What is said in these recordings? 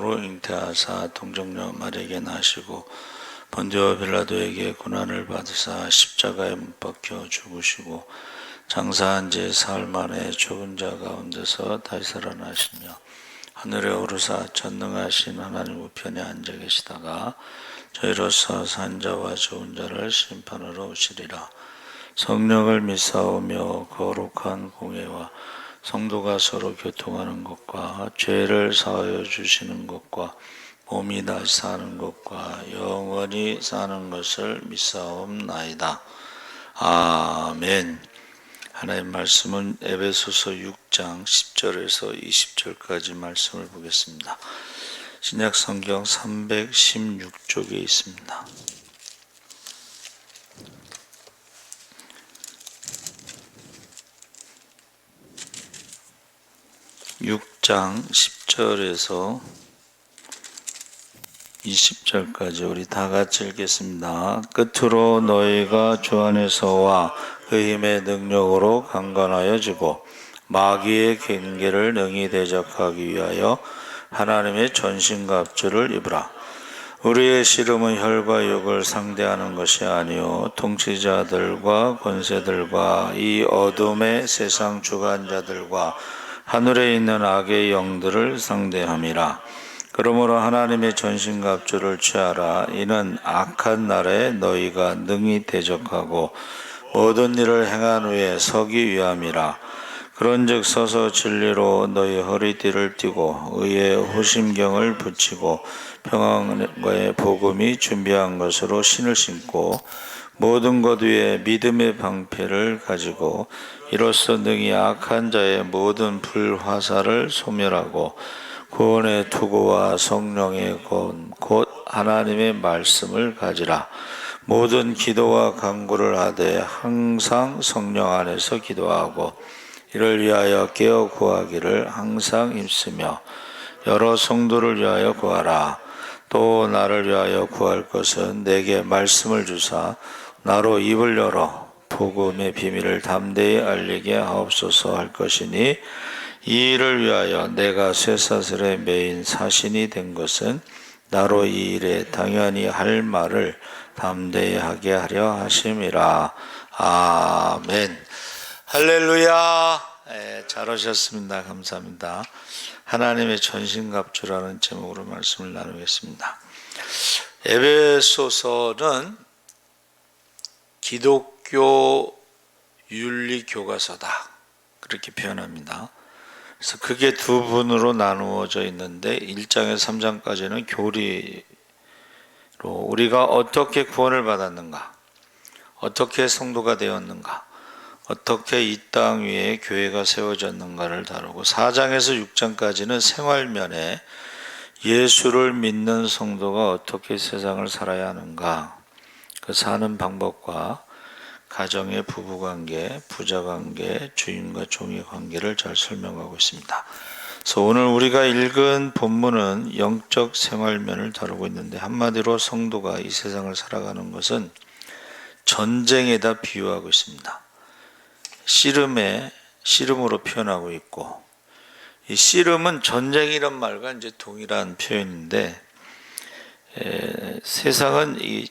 영광으로 잉태하사 동정녀 마리아에게 나시고 본디오 빌라도에게 고난을 받으사 십자가에 못 박혀 죽으시고 장사한 지 사흘 만에 죽은 자 가운데서 다시 살아나시며 하늘에 오르사 전능하신 하나님 우편에 앉아 계시다가 저희로서 산 자와 죽은 자를 심판하러 오시리라. 성령을 믿사오며 거룩한 공예와 성도가 서로 교통하는 것과 죄를 사하여 주시는 것과 몸이 다시 사는 것과 영원히 사는 것을 믿사옵나이다. 아멘. 하나님 말씀은 에베소서 6장 10절에서 20절까지 말씀을 보겠습니다. 신약 성경 316쪽에 있습니다. 6장 10절에서 20절까지 우리 다 같이 읽겠습니다. 끝으로 너희가 주 안에서와 그 힘의 능력으로 강건하여지고 마귀의 경계를 능히 대적하기 위하여 하나님의 전신갑주를 입으라. 우리의 씨름은 혈과 육을 상대하는 것이 아니요 통치자들과 권세들과 이 어둠의 세상 주관자들과 하늘에 있는 악의 영들을 상대함이라. 그러므로 하나님의 전신갑주를 취하라. 이는 악한 날에 너희가 능히 대적하고 모든 일을 행한 후에 서기 위함이라. 그런즉 서서 진리로 너희 허리띠를 띠고 의의 호심경을 붙이고 평안과의 복음이 준비한 것으로 신을 신고 모든 것 위에 믿음의 방패를 가지고 이로써 능히 악한 자의 모든 불화살을 소멸하고 구원의 투구와 성령의 권 곧 하나님의 말씀을 가지라. 모든 기도와 간구를 하되 항상 성령 안에서 기도하고 이를 위하여 깨어 구하기를 항상 힘쓰며 여러 성도를 위하여 구하라. 또 나를 위하여 구할 것은 내게 말씀을 주사 나로 입을 열어 복음의 비밀을 담대히 알리게 하옵소서 할 것이니 이 일을 위하여 내가 쇠사슬에 매인 사신이 된 것은 나로 이 일에 당연히 할 말을 담대히 하게 하려 하심이라. 아멘. 할렐루야. 잘 오셨습니다. 감사합니다. 하나님의 전신갑주라는 제목으로 말씀을 나누겠습니다. 에베소서는 기독교 윤리교과서다, 그렇게 표현합니다. 그래서 그게 두 분으로 나누어져 있는데 1장에서 3장까지는 교리로 우리가 어떻게 구원을 받았는가, 어떻게 성도가 되었는가, 어떻게 이 땅 위에 교회가 세워졌는가를 다루고 4장에서 6장까지는 생활면에 예수를 믿는 성도가 어떻게 세상을 살아야 하는가, 그 사는 방법과 가정의 부부관계, 부자관계, 주인과 종의 관계를 잘 설명하고 있습니다. 그래서 오늘 우리가 읽은 본문은 영적 생활면을 다루고 있는데 한마디로 성도가 이 세상을 살아가는 것은 전쟁에다 비유하고 있습니다. 씨름으로 표현하고 있고, 이 씨름은 전쟁이란 말과 이제 동일한 표현인데 세상은 이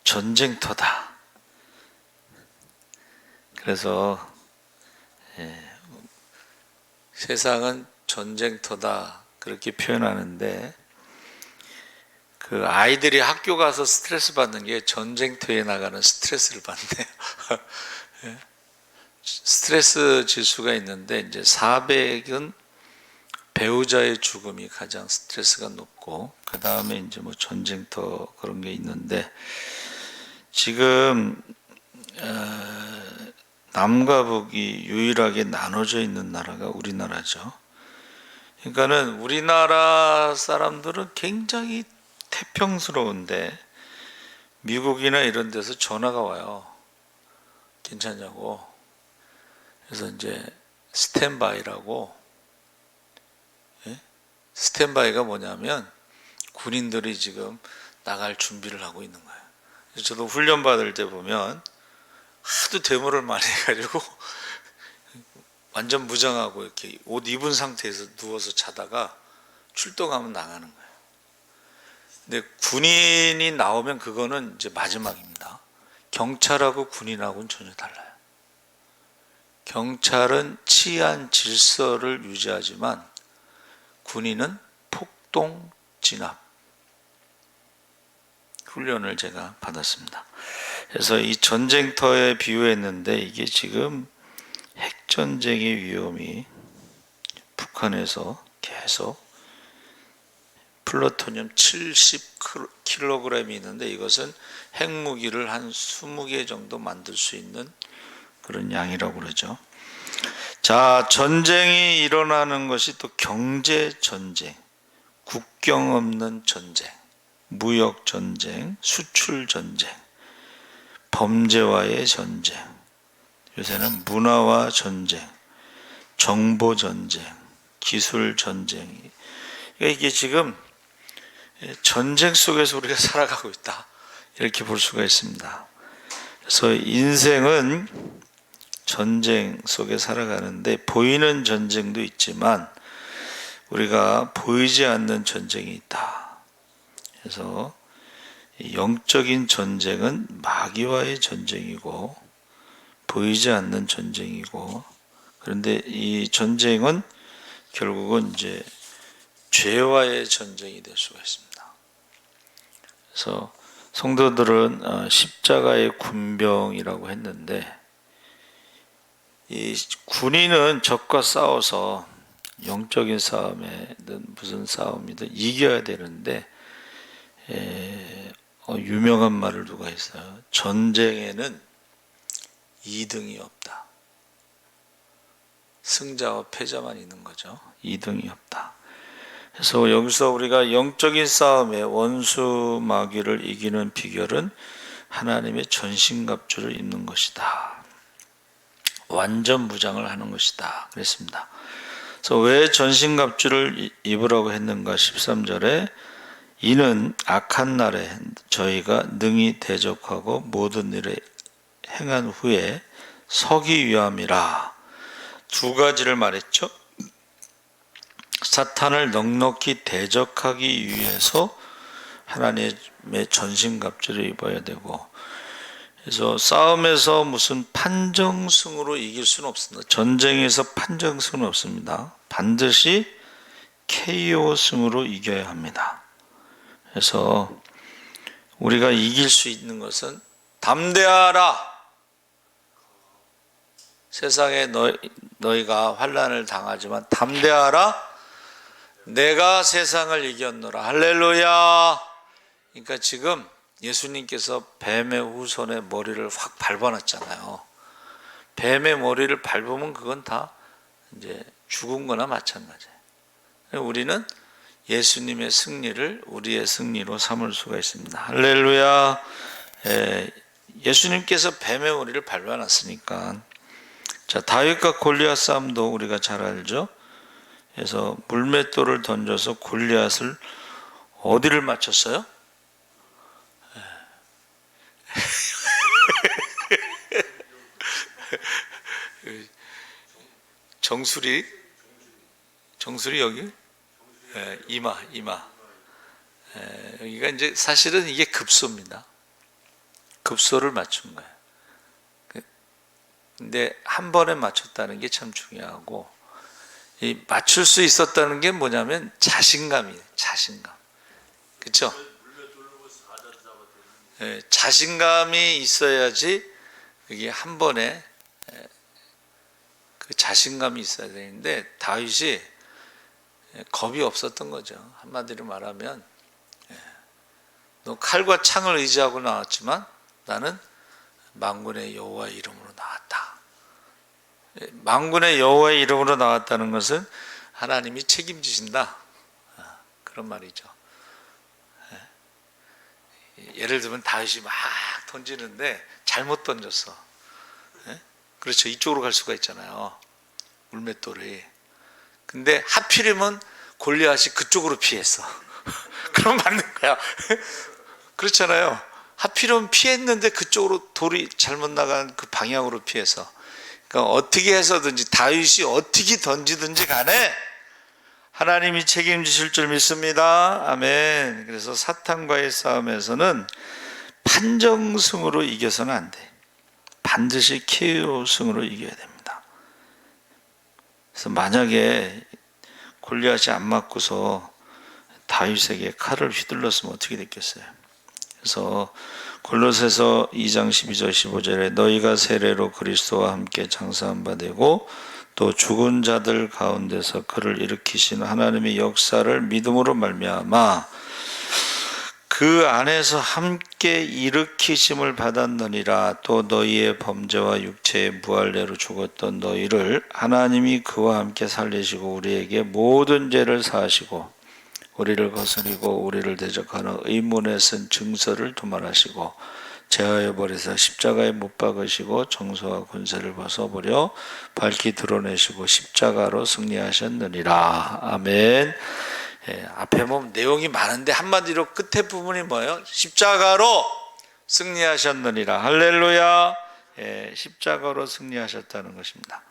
전쟁터다. 그래서 세상은 전쟁터다 그렇게 표현하는데 그 아이들이 학교 가서 스트레스 받는 게 전쟁터에 나가는 스트레스를 받네요. 스트레스 지수가 있는데 이제 400은 배우자의 죽음이 가장 스트레스가 높고 그 다음에 이제 뭐 전쟁터 그런 게 있는데 지금 남과 북이 유일하게 나눠져 있는 나라가 우리나라죠. 그러니까는 우리나라 사람들은 굉장히 태평스러운데 미국이나 이런 데서 전화가 와요. 괜찮냐고. 그래서 이제 스탠바이라고, 스탠바이가 뭐냐면 군인들이 지금 나갈 준비를 하고 있는 거예요. 그래서 저도 훈련 받을 때 보면 하도 데모를 많이 해가지고 완전 무장하고 이렇게 옷 입은 상태에서 누워서 자다가 출동하면 나가는 거예요. 근데 군인이 나오면 그거는 이제 마지막입니다. 경찰하고 군인하고는 전혀 달라요. 경찰은 치안 질서를 유지하지만 군인은 폭동 진압 훈련을 제가 받았습니다. 그래서 이 전쟁터에 비유했는데 이게 지금 핵전쟁의 위험이 북한에서 계속 플루토늄 70kg이 있는데 이것은 핵무기를 한 20개 정도 만들 수 있는 그런 양이라고 그러죠. 자, 전쟁이 일어나는 것이 또 경제전쟁, 국경 없는 전쟁, 무역전쟁, 수출전쟁, 범죄와의 전쟁, 요새는 문화와 전쟁, 정보전쟁, 기술전쟁. 이게 지금 전쟁 속에서 우리가 살아가고 있다, 이렇게 볼 수가 있습니다. 그래서 인생은 전쟁 속에 살아가는데 보이는 전쟁도 있지만 우리가 보이지 않는 전쟁이 있다. 그래서 영적인 전쟁은 마귀와의 전쟁이고 보이지 않는 전쟁이고, 그런데 이 전쟁은 결국은 이제 죄와의 전쟁이 될 수가 있습니다. 그래서 성도들은 십자가의 군병이라고 했는데, 이 군인은 적과 싸워서 영적인 싸움이든 무슨 싸움이든 이겨야 되는데, 유명한 말을 누가 했어요. 전쟁에는 2등이 없다. 승자와 패자만 있는 거죠. 2등이 없다. 그래서 여기서 우리가 영적인 싸움에 원수 마귀를 이기는 비결은 하나님의 전신갑주를 입는 것이다. 완전 무장을 하는 것이다. 그랬습니다. 그래서 왜 전신갑주를 입으라고 했는가? 13절에 이는 악한 날에 저희가 능히 대적하고 모든 일에 행한 후에 서기 위함이라. 두 가지를 말했죠. 사탄을 넉넉히 대적하기 위해서 하나님의 전신갑주를 입어야 되고, 그래서 싸움에서 무슨 판정승으로 이길 수는 없습니다. 전쟁에서 판정승은 없습니다. 반드시 KO승으로 이겨야 합니다. 그래서 우리가 이길 수 있는 것은 담대하라. 세상에 너희가 환난을 당하지만 담대하라. 내가 세상을 이겼노라. 할렐루야. 그러니까 지금 예수님께서 뱀의 후손의 머리를 확 밟아놨잖아요. 뱀의 머리를 밟으면 그건 다 이제 죽은 거나 마찬가지예요. 우리는 예수님의 승리를 우리의 승리로 삼을 수가 있습니다. 할렐루야. 예수님께서 뱀의 머리를 밟아놨으니까. 자, 다윗과 골리앗 싸움도 우리가 잘 알죠. 그래서 물맷돌을 던져서 골리앗을 어디를 맞췄어요? 정수리 여기? 이마. 여기가 이제 사실은 이게 급소입니다. 급소를 맞춘 거예요. 근데 한 번에 맞췄다는 게 참 중요하고, 이 맞출 수 있었다는 게 뭐냐면 자신감이에요. 자신감. 그렇죠? 자신감이 있어야지 이게 한 번에 그 자신감이 있어야 되는데 다윗이 겁이 없었던 거죠. 한마디로 말하면 너 칼과 창을 의지하고 나왔지만 나는 만군의 여호와의 이름으로 나왔다. 만군의 여호와의 이름으로 나왔다는 것은 하나님이 책임지신다, 그런 말이죠. 예를 들면 다윗이 막 던지는데 잘못 던졌어. 그렇죠. 이쪽으로 갈 수가 있잖아요. 물맷돌이. 근데 하필이면 골리앗이 그쪽으로 피했어. 그럼 맞는 거야. 그렇잖아요. 하필이면 피했는데 그쪽으로 돌이 잘못 나간 그 방향으로 피해서. 그러니까 어떻게 해서든지 다윗이 어떻게 던지든지 간에 하나님이 책임지실 줄 믿습니다. 아멘. 그래서 사탄과의 싸움에서는 판정승으로 이겨서는 안 돼. 반드시 KO승으로 이겨야 됩니다. 그래서 만약에 골리앗이 안 맞고서 다윗에게 칼을 휘둘렀으면 어떻게 됐겠어요? 그래서 골로새서 2장 12절 15절에 너희가 세례로 그리스도와 함께 장사한 바 되고 또 죽은 자들 가운데서 그를 일으키시는 하나님의 역사를 믿음으로 말미암아 그 안에서 함께 일으키심을 받았느니라. 또 너희의 범죄와 육체의 무할례로 죽었던 너희를 하나님이 그와 함께 살리시고 우리에게 모든 죄를 사하시고 우리를 거스리고 우리를 대적하는 의문에 쓴 증서를 도말하시고 제하여 버리사 십자가에 못 박으시고 정서와 권세를 벗어버려 밝히 드러내시고 십자가로 승리하셨느니라. 아멘. 앞에 보면 내용이 많은데 한마디로 끝에 부분이 뭐예요? 십자가로 승리하셨느니라. 할렐루야. 십자가로 승리하셨다는 것입니다.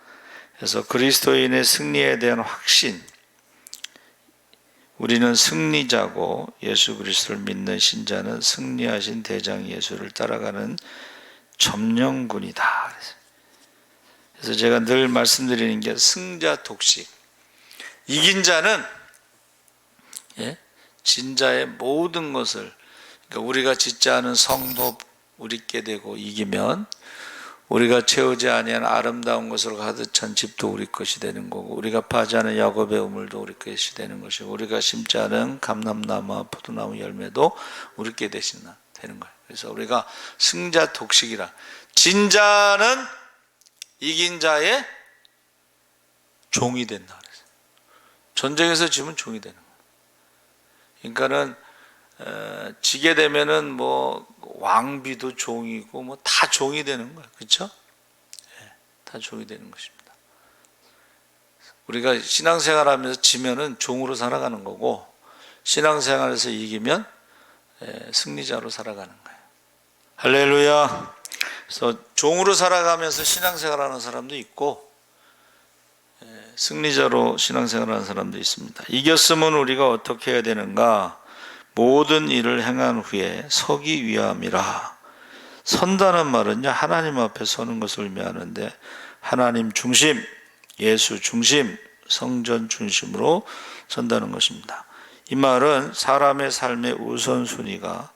그래서 그리스도인의 승리에 대한 확신, 우리는 승리자고 예수 그리스도를 믿는 신자는 승리하신 대장 예수를 따라가는 점령군이다. 그래서 제가 늘 말씀드리는 게 승자 독식. 이긴 자는 진자의 모든 것을, 그러니까 우리가 짓지 않은 성도 우리께 되고 이기면 우리가 채우지 아니한 아름다운 것으로 가득 찬 집도 우리 것이 되는 거고 우리가 파지 않은 야곱의 우물도 우리 것이 되는 것이고 우리가 심지 않은 감람나무와 포도나무 열매도 우리께 되는 거예요. 그래서 우리가 승자 독식이라, 진자는 이긴 자의 종이 된다 그랬어요. 전쟁에서 지면 종이 되는 거예요. 그러니까는 지게 되면은 뭐 왕비도 종이고 뭐 다 종이 되는 거예요. 그렇죠? 다 종이 되는 것입니다. 우리가 신앙생활하면서 지면은 종으로 살아가는 거고 신앙생활에서 이기면 승리자로 살아가는 거예요. 할렐루야. 그래서 종으로 살아가면서 신앙생활하는 사람도 있고 승리자로 신앙생활하는 사람도 있습니다. 이겼으면 우리가 어떻게 해야 되는가? 모든 일을 행한 후에 서기 위함이라. 선다는 말은요, 하나님 앞에 서는 것을 의미하는데 하나님 중심, 예수 중심, 성전 중심으로 선다는 것입니다. 이 말은 사람의 삶의 우선순위가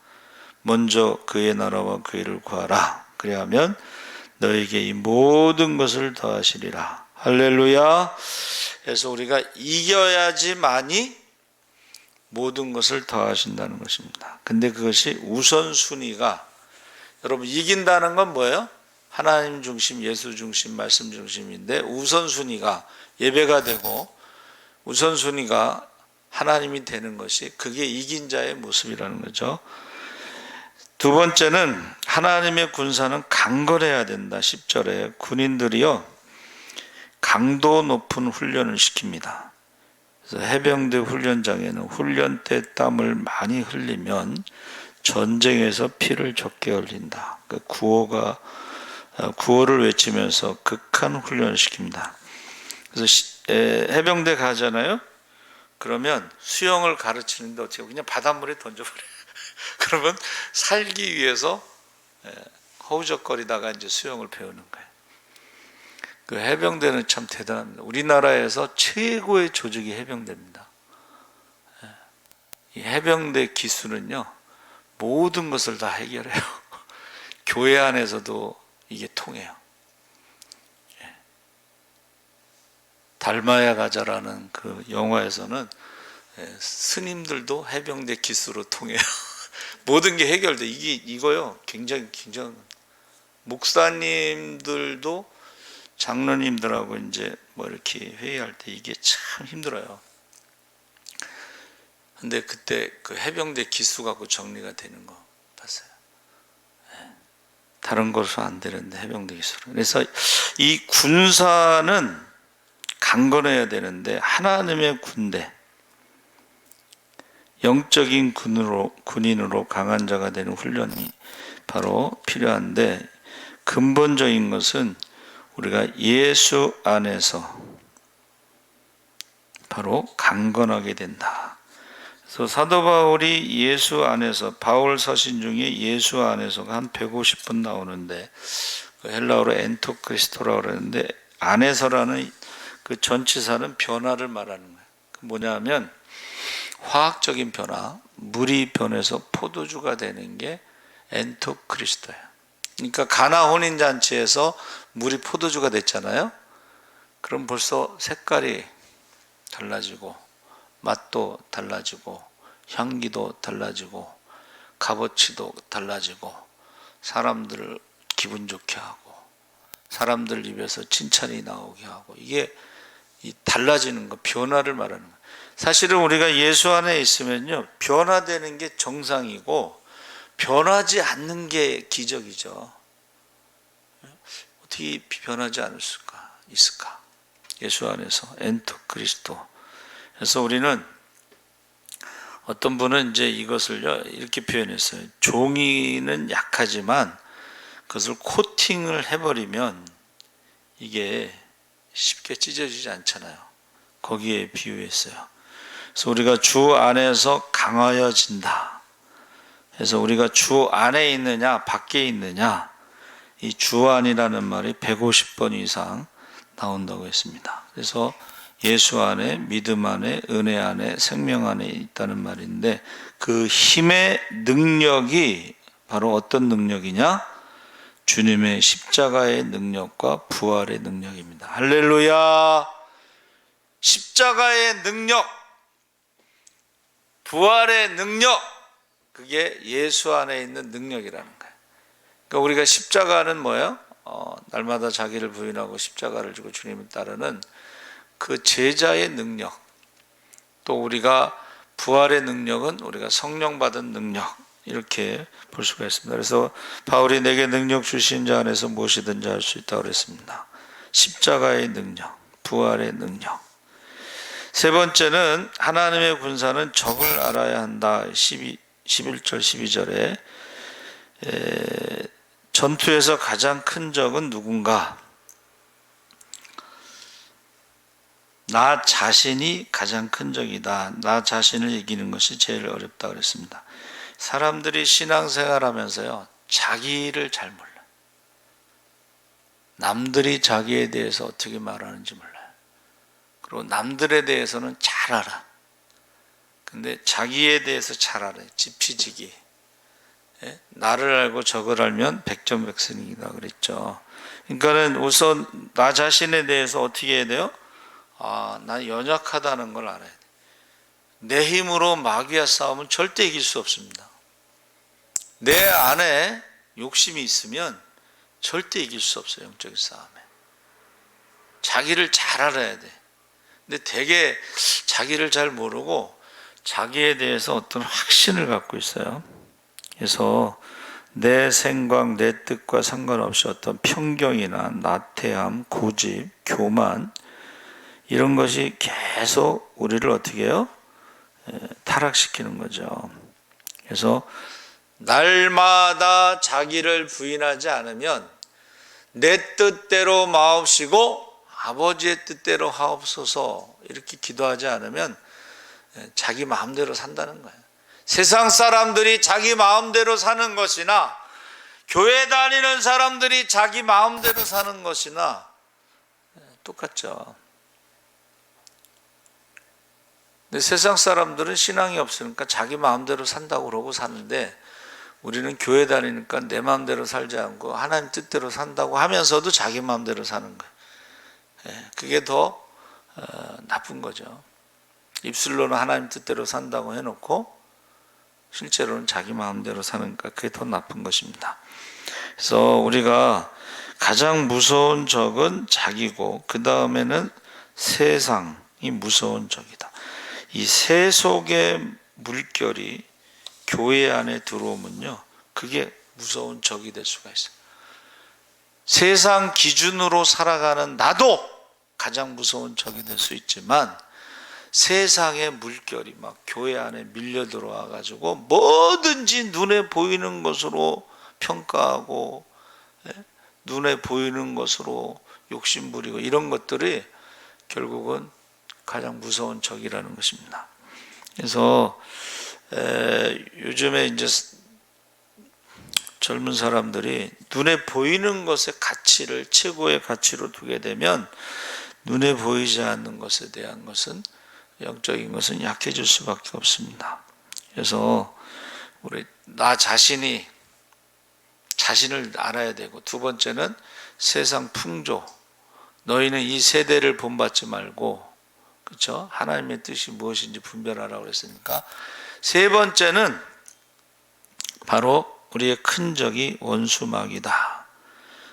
먼저 그의 나라와 그의 일을 구하라. 그래야면 너에게 이 모든 것을 더하시리라. 할렐루야. 그래서 우리가 이겨야지만이 모든 것을 더하신다는 것입니다. 근데 그것이 우선순위가, 여러분 이긴다는 건 뭐예요? 하나님 중심, 예수 중심, 말씀 중심인데 우선순위가 예배가 되고 우선순위가 하나님이 되는 것이, 그게 이긴 자의 모습이라는 거죠. 두 번째는 하나님의 군사는 강건해야 된다. 10절에 군인들이요 강도 높은 훈련을 시킵니다. 그래서 해병대 훈련장에는 훈련 때 땀을 많이 흘리면 전쟁에서 피를 적게 흘린다. 그 구호를 외치면서 극한 훈련을 시킵니다. 그래서 해병대 가잖아요. 그러면 수영을 가르치는데 어떻게 그냥 바닷물에 던져버려요. 그러면 살기 위해서 허우적거리다가 이제 수영을 배우는 거예요. 그 해병대는 참 대단합니다. 우리나라에서 최고의 조직이 해병대입니다. 이 해병대 기수는요 모든 것을 다 해결해요. 교회 안에서도 이게 통해요. 달마야 가자라는 그 영화에서는 스님들도 해병대 기수로 통해요. 모든 게 해결돼. 이거요 굉장히 목사님들도 장로님들하고 이제 뭐 이렇게 회의할 때 이게 참 힘들어요. 근데 그때 그 해병대 기수 갖고 정리가 되는 거 봤어요. 다른 것은 안 되는데 해병대 기수로. 그래서 이 군사는 강건해야 되는데 하나님의 군대, 영적인 군인으로 강한 자가 되는 훈련이 바로 필요한데, 근본적인 것은 우리가 예수 안에서 바로 강건하게 된다. 그래서 사도 바울이 예수 안에서, 바울 서신 중에 예수 안에서가 한 150번 나오는데, 그 헬라어로 엔토크리스토라고 그러는데, 안에서라는 그 전치사는 변화를 말하는 거예요. 뭐냐면 화학적인 변화, 물이 변해서 포도주가 되는 게 엔토크리스토예요. 그러니까 가나 혼인잔치에서 물이 포도주가 됐잖아요. 그럼 벌써 색깔이 달라지고 맛도 달라지고 향기도 달라지고 값어치도 달라지고 사람들을 기분 좋게 하고 사람들 입에서 칭찬이 나오게 하고, 이게 이 달라지는 거, 변화를 말하는 거예요. 사실은 우리가 예수 안에 있으면요, 변화되는 게 정상이고 변하지 않는 게 기적이죠. 어떻게 변하지 않을 수가 있을까? 예수 안에서 엔토크리스토. 그래서 우리는, 어떤 분은 이제 이것을요 이렇게 표현했어요. 종이는 약하지만 그것을 코팅을 해버리면 이게 쉽게 찢어지지 않잖아요. 거기에 비유했어요. 그래서 우리가 주 안에서 강하여진다. 그래서 우리가 주 안에 있느냐 밖에 있느냐, 이 주 안이라는 말이 150번 이상 나온다고 했습니다. 그래서 예수 안에, 믿음 안에, 은혜 안에, 생명 안에 있다는 말인데, 그 힘의 능력이 바로 어떤 능력이냐? 주님의 십자가의 능력과 부활의 능력입니다. 할렐루야! 십자가의 능력, 부활의 능력, 그게 예수 안에 있는 능력이라는 거예요. 그러니까 우리가 십자가는 뭐예요? 날마다 자기를 부인하고 십자가를 지고 주님을 따르는 그 제자의 능력, 또 우리가 부활의 능력은 우리가 성령 받은 능력, 이렇게 볼 수가 있습니다. 그래서 바울이 내게 능력 주신 자 안에서 무엇이든지 할 수 있다고 그랬습니다. 십자가의 능력, 부활의 능력. 세 번째는 하나님의 군사는 적을 알아야 한다. 11절 12절에 전투에서 가장 큰 적은 누군가? 나 자신이 가장 큰 적이다. 나 자신을 이기는 것이 제일 어렵다 그랬습니다. 사람들이 신앙생활 하면서요, 자기를 잘 몰라요. 남들이 자기에 대해서 어떻게 말하는지 몰라요. 그리고 남들에 대해서는 잘 알아. 근데 자기에 대해서 잘 알아요. 지피지기. 나를 알고 적을 알면 백전백승이다 그랬죠. 그러니까는 우선 나 자신에 대해서 어떻게 해야 돼요? 난 연약하다는 걸 알아야 돼. 내 힘으로 마귀와 싸우면 절대 이길 수 없습니다. 내 안에 욕심이 있으면 절대 이길 수 없어요. 영적인 싸움에. 자기를 잘 알아야 돼. 근데 되게 자기를 잘 모르고 자기에 대해서 어떤 확신을 갖고 있어요. 그래서 내 생각, 내 뜻과 상관없이 어떤 편견이나 나태함, 고집, 교만, 이런 것이 계속 우리를 어떻게 해요? 타락시키는 거죠. 그래서 날마다 자기를 부인하지 않으면, 내 뜻대로 마옵시고 아버지의 뜻대로 하옵소서 이렇게 기도하지 않으면 자기 마음대로 산다는 거예요. 세상 사람들이 자기 마음대로 사는 것이나 교회 다니는 사람들이 자기 마음대로 사는 것이나 똑같죠. 근데 세상 사람들은 신앙이 없으니까 자기 마음대로 산다고 그러고 사는데, 우리는 교회 다니니까 내 마음대로 살지 않고 하나님 뜻대로 산다고 하면서도 자기 마음대로 사는 거예요. 그게 더 나쁜 거죠. 입술로는 하나님 뜻대로 산다고 해놓고 실제로는 자기 마음대로 사니까 그게 더 나쁜 것입니다. 그래서 우리가 가장 무서운 적은 자기고, 그 다음에는 세상이 무서운 적이다. 이 세속의 물결이 교회 안에 들어오면요, 그게 무서운 적이 될 수가 있어요. 세상 기준으로 살아가는 나도 가장 무서운 적이 될 수 있지만, 세상의 물결이 막 교회 안에 밀려 들어와 가지고 뭐든지 눈에 보이는 것으로 평가하고, 눈에 보이는 것으로 욕심 부리고, 이런 것들이 결국은 가장 무서운 적이라는 것입니다. 그래서 요즘에 이제 젊은 사람들이 눈에 보이는 것의 가치를 최고의 가치로 두게 되면 눈에 보이지 않는 것에 대한 것은, 영적인 것은 약해질 수밖에 없습니다. 그래서 우리 나 자신을 알아야 되고, 두 번째는 세상 풍조, 너희는 이 세대를 본받지 말고, 그렇죠? 하나님의 뜻이 무엇인지 분별하라고 그랬으니까. 세 번째는 바로 우리의 큰 적이 원수 마귀다.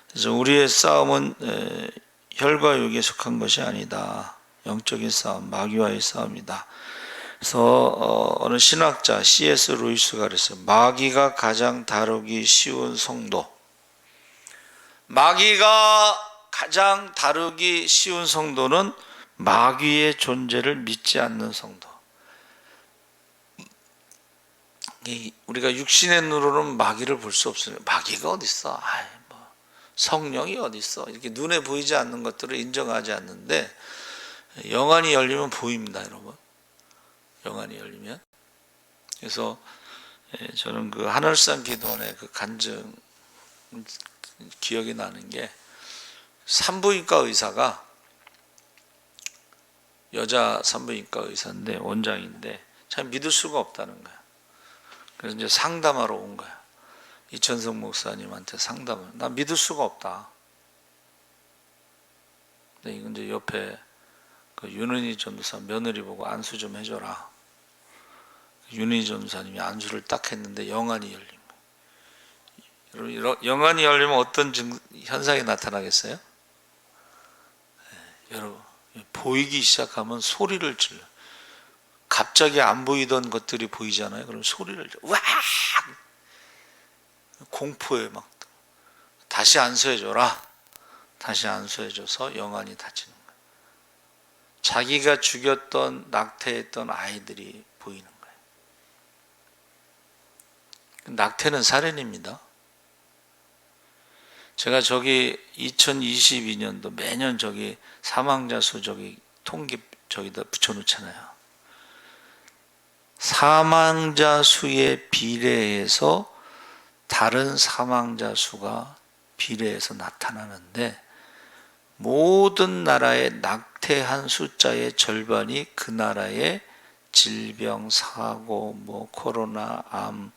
그래서 우리의 싸움은 혈과 육에 속한 것이 아니다. 영적인 싸움, 마귀와의 싸움이다. 그래서 어느 신학자 C.S. 루이스가 그랬어요. 마귀가 가장 다루기 쉬운 성도. 마귀가 가장 다루기 쉬운 성도는 마귀의 존재를 믿지 않는 성도. 우리가 육신의 눈으로는 마귀를 볼 수 없어요. 마귀가 어디 있어? 성령이 어디 있어? 이렇게 눈에 보이지 않는 것들을 인정하지 않는데, 영안이 열리면 보입니다, 여러분. 영안이 열리면. 그래서 저는 그 하늘산 기도원의 그 간증 기억이 나는 게, 산부인과 의사가, 여자 산부인과 의사인데 원장인데 참 믿을 수가 없다는 거야. 그래서 이제 상담하러 온 거야. 이천성 목사님한테 상담을. 나 믿을 수가 없다. 근데 이건 이제 옆에 그 윤은희 전도사 며느리 보고 안수 좀 해줘라. 윤은희 전도사님이 안수를 딱 했는데 영안이 열린 거예요. 여러분, 영안이 열리면 어떤 현상이 나타나겠어요? 여러분, 보이기 시작하면 소리를 질러. 갑자기 안 보이던 것들이 보이잖아요. 그럼 소리를 질러. 와! 공포에 막 다시 안수해줘라. 다시 안수해줘서 영안이 닫히는 거예요. 자기가 죽였던, 낙태했던 아이들이 보이는 거예요. 낙태는 살인입니다. 제가 2022년도 매년 사망자 수 통계 저기다 붙여놓잖아요. 사망자 수에 비례해서 다른 사망자 수가 비례해서 나타나는데, 모든 나라의 낙태한 숫자의 절반이 그 나라의 질병, 사고, 코로나, 암,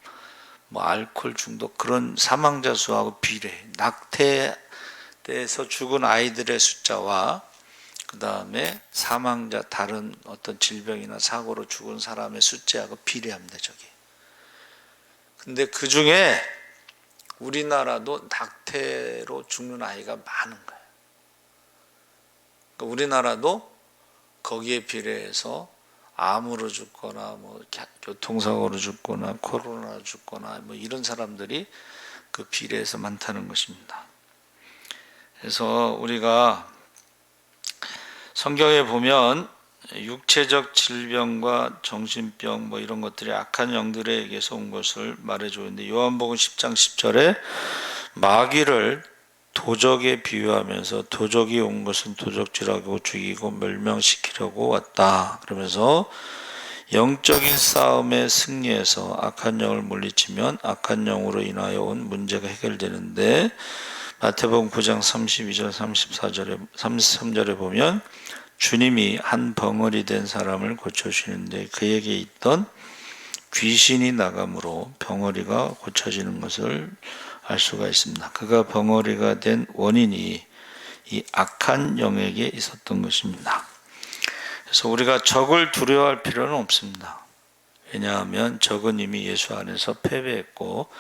알코올 중독, 그런 사망자 수하고 비례해. 낙태돼서 죽은 아이들의 숫자와 그 다음에 사망자, 다른 어떤 질병이나 사고로 죽은 사람의 숫자하고 비례합니다, 저게. 근데 그 중에 우리나라도 낙태로 죽는 아이가 많은 거예요. 그러니까 우리나라도 거기에 비례해서 암으로 죽거나 교통사고로 죽거나 코로나로 죽거나 이런 사람들이 그 비례해서 많다는 것입니다. 그래서 우리가 성경에 보면 육체적 질병과 정신병 이런 것들이 악한 영들에게서 온 것을 말해주고 있는데, 요한복음 10장 10절에 마귀를 도적에 비유하면서 도적이 온 것은 도적질하고 죽이고 멸망시키려고 왔다. 그러면서 영적인 싸움에 승리해서 악한 영을 물리치면 악한 영으로 인하여 온 문제가 해결되는데, 마태복음 9장 32절 33절에 보면 주님이 한 벙어리 된 사람을 고쳐주시는데 그에게 있던 귀신이 나감으로 벙어리가 고쳐지는 것을 알 수가 있습니다. 그가 벙어리가 된 원인이 이 악한 영에게 있었던 것입니다. 그래서 우리가 적을 두려워할 필요는 없습니다. 왜냐하면 적은 이미 예수 안에서 패배했고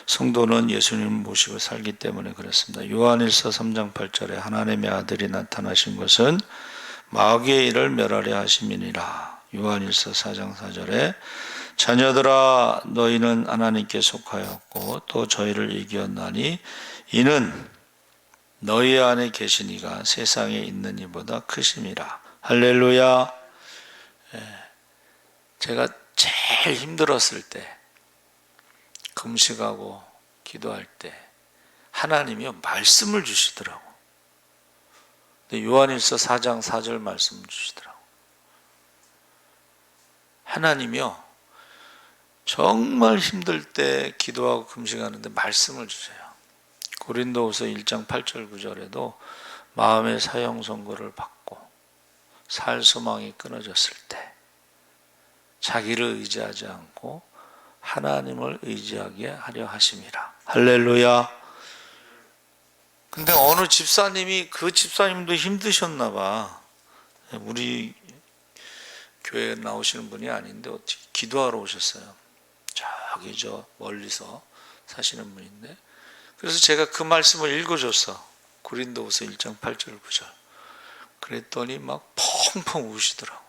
성도는 예수님을 모시고 살기 때문에 그렇습니다. 요한일서 3장 8절에 하나님의 아들이 나타나신 것은 마귀의 일을 멸하려 하심이니라. 요한일서 4장 4절에 자녀들아 너희는 하나님께 속하였고 또 저희를 이겼나니 이는 너희 안에 계신 이가 세상에 있는 이보다 크심이라. 할렐루야. 제가 제일 힘들었을 때, 금식하고 기도할 때 하나님이 말씀을 주시더라고. 요한일서 4장 4절 말씀을 주시더라고. 하나님이요, 정말 힘들 때 기도하고 금식하는데 말씀을 주세요. 고린도후서 1장 8절 9절에도 마음의 사형 선고를 받고 살 소망이 끊어졌을 때 자기를 의지하지 않고 하나님을 의지하게 하려 하심이라. 할렐루야. 근데 어느 집사님이, 그 집사님도 힘드셨나 봐. 우리 교회에 나오시는 분이 아닌데 어떻게 기도하러 오셨어요. 저기 저 멀리서 사시는 분인데, 그래서 제가 그 말씀을 읽어줬어. 고린도후서 1장 8절 9절. 그랬더니 막 펑펑 우시더라고.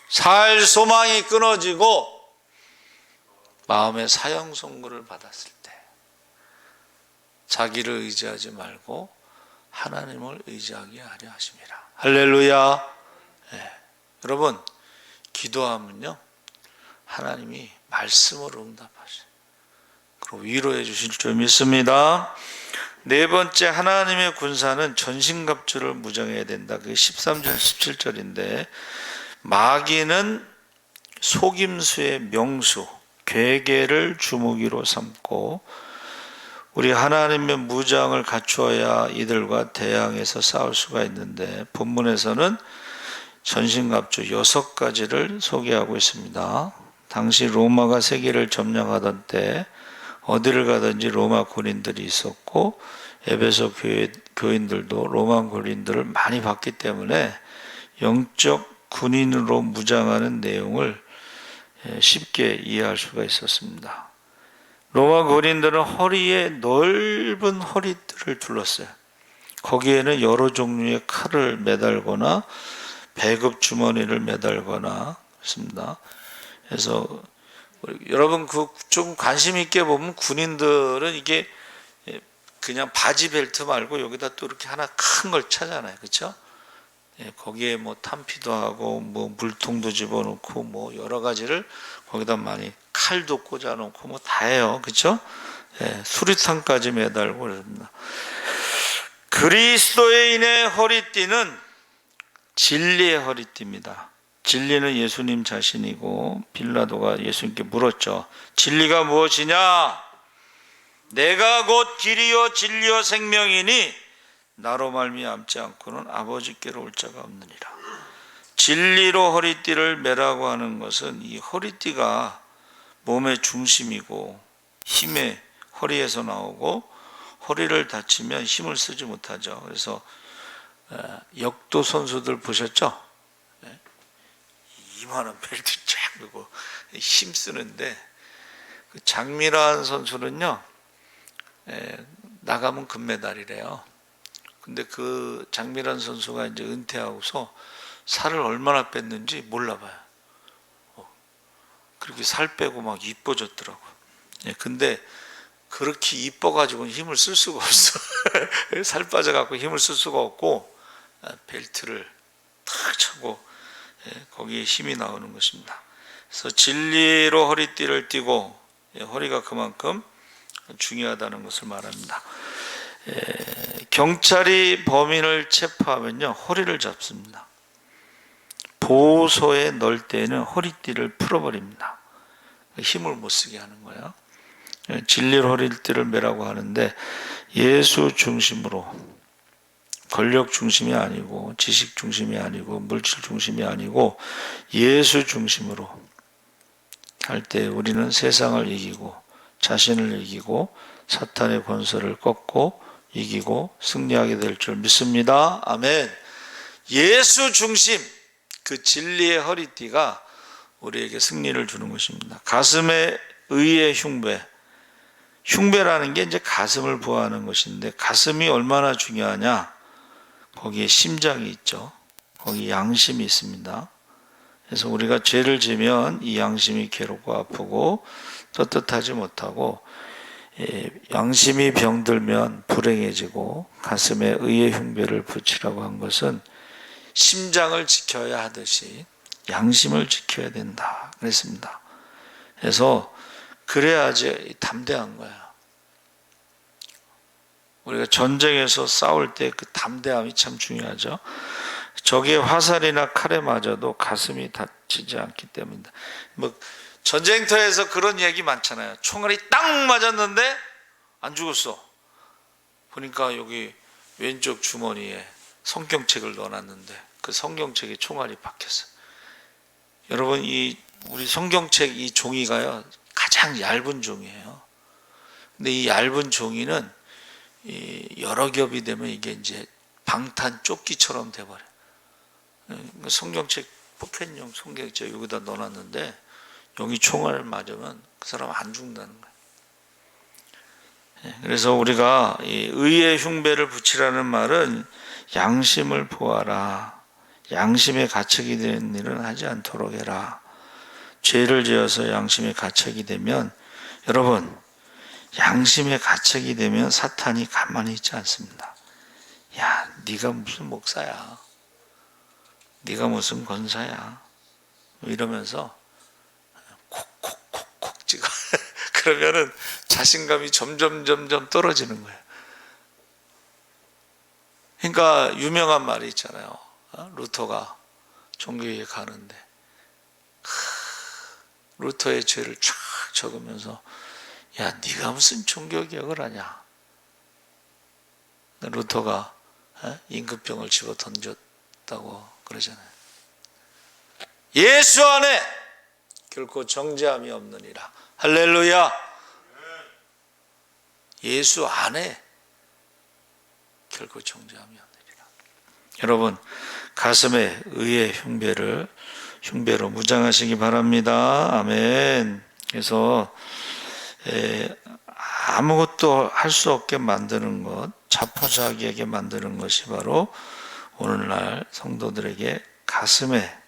살 소망이 끊어지고 마음의 사형 선고를 받았을 때 자기를 의지하지 말고 하나님을 의지하게 하려 하심이라. 할렐루야. 네. 여러분, 기도하면요, 하나님이 말씀으로 응답하셔요. 그리고 위로해 주실 줄 믿습니다. 네 번째, 하나님의 군사는 전신갑주를 무장해야 된다. 그게 13절 17절인데, 마귀는 속임수의 명수, 괴계를 주무기로 삼고 우리 하나님의 무장을 갖추어야 이들과 대항해서 싸울 수가 있는데, 본문에서는 전신갑주 6가지를 소개하고 있습니다. 당시 로마가 세계를 점령하던 때 어디를 가든지 로마 군인들이 있었고, 에베소 교인들도 로마 군인들을 많이 봤기 때문에 영적 군인으로 무장하는 내용을 쉽게 이해할 수가 있었습니다. 로마 군인들은 허리에 넓은 허리띠를 둘렀어요. 거기에는 여러 종류의 칼을 매달거나 배급 주머니를 매달거나 그렇습니다. 그래서 여러분 좀 관심 있게 보면 군인들은 이게 그냥 바지 벨트 말고 여기다 또 이렇게 하나 큰 걸 차잖아요. 그렇죠? 거기에 뭐 탄피도 하고 뭐 물통도 집어넣고 뭐 여러 가지를 거기다 많이 칼도 꽂아놓고 뭐 다 해요. 그렇죠? 수리탄까지 매달고 그럽니다. 그리스도인의 허리띠는 진리의 허리띠입니다. 진리는 예수님 자신이고, 빌라도가 예수님께 물었죠. 진리가 무엇이냐? 내가 곧 길이요 진리요 생명이니 나로 말미암지 않고는 아버지께로 올 자가 없느니라. 진리로 허리띠를 매라고 하는 것은 이 허리띠가 몸의 중심이고 힘의 허리에서 나오고, 허리를 다치면 힘을 쓰지 못하죠. 그래서 역도 선수들 보셨죠? 이만한 벨트 쫙 메고 힘 쓰는데, 그 장미란 선수는요, 나가면 금메달이래요. 근데 그 장미란 선수가 이제 은퇴하고서 살을 얼마나 뺐는지 몰라봐요. 그렇게 살 빼고 막 이뻐졌더라고. 근데 그렇게 이뻐가지고는 힘을 쓸 수가 없어. 살 빠져갖고 힘을 쓸 수가 없고, 벨트를 탁 차고 거기에 힘이 나오는 것입니다. 그래서 진리로 허리띠를 띠고, 허리가 그만큼 중요하다는 것을 말합니다. 경찰이 범인을 체포하면요, 허리를 잡습니다. 보호소에 넣을 때는 허리띠를 풀어버립니다. 힘을 못 쓰게 하는 거예요. 진리로 허리띠를 매라고 하는데, 예수 중심으로, 권력 중심이 아니고 지식 중심이 아니고 물질 중심이 아니고 예수 중심으로 할 때 우리는 세상을 이기고 자신을 이기고 사탄의 권세를 꺾고 이기고 승리하게 될 줄 믿습니다. 아멘. 예수 중심, 그 진리의 허리띠가 우리에게 승리를 주는 것입니다. 가슴에 의의 흉배, 흉배라는 게 이제 가슴을 보호하는 것인데, 가슴이 얼마나 중요하냐? 거기에 심장이 있죠. 거기 양심이 있습니다. 그래서 우리가 죄를 지면 이 양심이 괴롭고 아프고 떳떳하지 못하고, 양심이 병들면 불행해지고, 가슴에 의의 흉배를 붙이라고 한 것은 심장을 지켜야 하듯이 양심을 지켜야 된다 그랬습니다. 그래서 그래야지 담대한 거예요. 우리가 전쟁에서 싸울 때 그 담대함이 참 중요하죠. 적의 화살이나 칼에 맞아도 가슴이 다치지 않기 때문이다. 뭐 전쟁터에서 그런 얘기 많잖아요. 총알이 딱 맞았는데 안 죽었어. 보니까 여기 왼쪽 주머니에 성경책을 넣어놨는데 그 성경책에 총알이 박혔어. 여러분, 이 우리 성경책 이 종이가요 가장 얇은 종이에요. 근데 이 얇은 종이는 여러 겹이 되면 이게 이제 방탄 조끼처럼 돼버려. 성경책 포켓용 성경책 여기다 넣어놨는데 여기 총알 맞으면 그 사람 안 죽는다는 거예요. 그래서 우리가 이 의의 흉배를 붙이라는 말은 양심을 보아라. 양심의 가책이 되는 일은 하지 않도록 해라. 죄를 지어서 양심의 가책이 되면, 여러분, 양심의 가책이 되면 사탄이 가만히 있지 않습니다. 야, 네가 무슨 목사야, 네가 무슨 권사야, 이러면서 콕콕콕콕 찍어. 그러면은 자신감이 점점 떨어지는 거예요. 그러니까 유명한 말이 있잖아요. 루터가 종교에 가는데 루터의 죄를 쫙 적으면서, 야, 네가 무슨 종교개혁을 하냐. 루터가 임금병을 집어 던졌다고 그러잖아요. 예수 안에 결코 정죄함이 없느니라. 할렐루야. 예수 안에 결코 정죄함이 없느니라. 여러분, 가슴에 의의 흉배로 무장하시기 바랍니다. 아멘. 그래서 아무것도 할 수 없게 만드는 것, 자포자기하게 만드는 것이 바로 오늘날 성도들에게 가슴에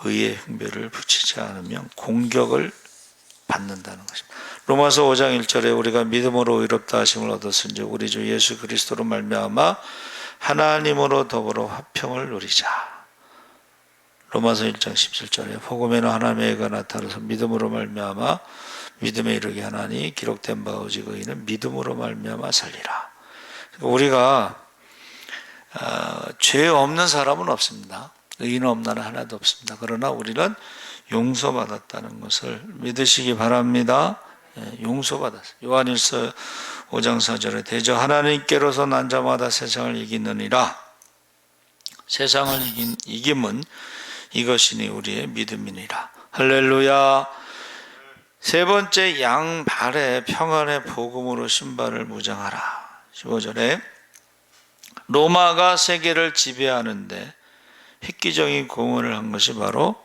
의의 흉배를 붙이지 않으면 공격을 받는다는 것입니다. 로마서 5장 1절에 우리가 믿음으로 의롭다 하심을 얻었은즉 우리 주 예수 그리스도로 말미암아 하나님으로 더불어 화평을 누리자. 로마서 1장 17절에 복음에는 하나님의 애가 나타나서 믿음으로 말미암아 믿음에 이르게 하나니 기록된 바 오직 의인은 믿음으로 말미암아 살리라. 우리가 죄 없는 사람은 없습니다. 의인 없나는 하나도 없습니다. 그러나 우리는 용서받았다는 것을 믿으시기 바랍니다. 용서받았어요. 요한일서 5장 4절에 대저 하나님께로서 난 자마다 세상을 이기느니라. 세상을 이김은 이것이니 우리의 믿음이니라. 할렐루야. 세 번째, 양발에 평안의 복음으로 신발을 무장하라. 15절에 로마가 세계를 지배하는데 획기적인 공헌을 한 것이 바로